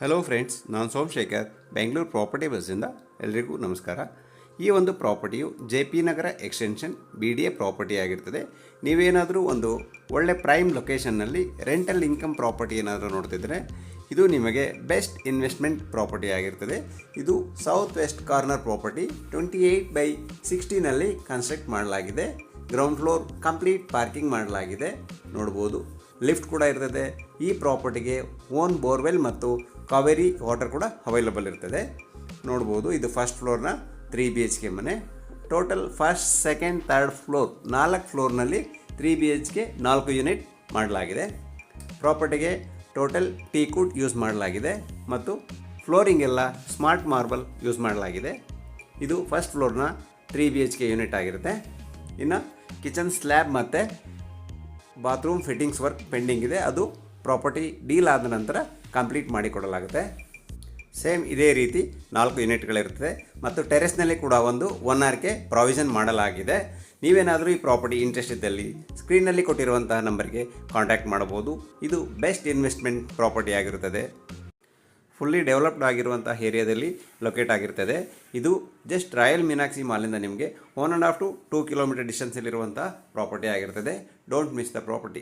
Hello friends, ನಾನು Somashekar Bengaluru property ಬಸ್ಸಿಂದ ಎಲ್ರಿಗೂ ನಮಸ್ಕಾರ. ಈ ಒಂದು ಪ್ರಾಪರ್ಟಿಯು J P Nagar extension B D A property ಆಗಿರ್ತದೆ. ನೀವೇನಾದರೂ ಒಂದು ಒಳ್ಳೆ ಪ್ರೈಮ್ ಲೊಕೇಶನ್ನಲ್ಲಿ ರೆಂಟಲ್ ಇನ್ಕಮ್ ಪ್ರಾಪರ್ಟಿ ಏನಾದರೂ ನೋಡ್ತಿದ್ರೆ ಇದು ನಿಮಗೆ ಬೆಸ್ಟ್ ಇನ್ವೆಸ್ಟ್ಮೆಂಟ್ ಪ್ರಾಪರ್ಟಿ ಆಗಿರ್ತದೆ. ಇದು south west corner property 28/60 construct ಮಾಡಲಾಗಿದೆ. ಗ್ರೌಂಡ್ ಫ್ಲೋರ್ ಕಂಪ್ಲೀಟ್ ಪಾರ್ಕಿಂಗ್ ಮಾಡಲಾಗಿದೆ. ನೋಡ್ಬೋದು, ಲಿಫ್ಟ್ ಕೂಡ ಇರ್ತದೆ. ಈ ಪ್ರಾಪರ್ಟಿಗೆ ಓನ್ ಬೋರ್ವೆಲ್ ಮತ್ತು ಕಾವೇರಿ ವಾಟರ್ ಕೂಡ ಅವೈಲಬಲ್ ಇರ್ತದೆ. ನೋಡ್ಬೋದು, ಇದು ಫಸ್ಟ್ ಫ್ಲೋರ್ನ 3 BHK ಮನೆ. Total first, second, third floor 4 ಫ್ಲೋರ್ನಲ್ಲಿ 3 BHK 4 ಯೂನಿಟ್ ಮಾಡಲಾಗಿದೆ. ಪ್ರಾಪರ್ಟಿಗೆ ಟೋಟಲ್ ಟೀಕುಡ್ ಯೂಸ್ ಮಾಡಲಾಗಿದೆ ಮತ್ತು ಫ್ಲೋರಿಂಗ್ ಎಲ್ಲ ಸ್ಮಾರ್ಟ್ ಮಾರ್ಬಲ್ ಯೂಸ್ ಮಾಡಲಾಗಿದೆ. ಇದು ಫಸ್ಟ್ ಫ್ಲೋರ್ನ 3 BHK ಯೂನಿಟ್ ಆಗಿರುತ್ತೆ. ಇನ್ನು ಕಿಚನ್ ಸ್ಲ್ಯಾಬ್ ಮತ್ತು ಬಾತ್ರೂಮ್ ಫಿಟ್ಟಿಂಗ್ಸ್ ವರ್ಕ್ ಪೆಂಡಿಂಗ್ ಇದೆ. ಅದು ಪ್ರಾಪರ್ಟಿ ಡೀಲ್ ಆದ ನಂತರ ಕಂಪ್ಲೀಟ್ ಮಾಡಿಕೊಡಲಾಗುತ್ತೆ. ಸೇಮ್ ಇದೇ ರೀತಿ 4 ಯೂನಿಟ್ಗಳಿರ್ತದೆ ಮತ್ತು ಟೆರೆಸ್ನಲ್ಲಿ ಕೂಡ ಒಂದು 1 RK ಪ್ರಾವಿಷನ್ ಮಾಡಲಾಗಿದೆ. ನೀವೇನಾದರೂ ಈ ಪ್ರಾಪರ್ಟಿ ಇಂಟ್ರೆಸ್ಟ್ ಇದ್ದಲ್ಲಿ ಸ್ಕ್ರೀನಲ್ಲಿ ಕೊಟ್ಟಿರುವಂತಹ ನಂಬರ್ಗೆ ಕಾಂಟ್ಯಾಕ್ಟ್ ಮಾಡಬಹುದು. ಇದು ಬೆಸ್ಟ್ ಇನ್ವೆಸ್ಟ್ಮೆಂಟ್ ಪ್ರಾಪರ್ಟಿ ಆಗಿರುತ್ತದೆ. ಫುಲ್ಲಿ ಡೆವಲಪ್ಡ್ ಆಗಿರುವಂಥ ಏರಿಯಾದಲ್ಲಿ ಲೊಕೇಟ್ ಆಗಿರ್ತದೆ. ಇದು ಜಸ್ಟ್ ರಾಯಲ್ ಮೀನಾಕ್ಷಿ ಮಾಲಿಂದ ನಿಮಗೆ 1.5 to 2 ಕಿಲೋಮೀಟರ್ ಡಿಸ್ಟೆನ್ಸಲ್ಲಿರುವಂಥ ಪ್ರಾಪರ್ಟಿ ಆಗಿರ್ತದೆ. Don't miss the property.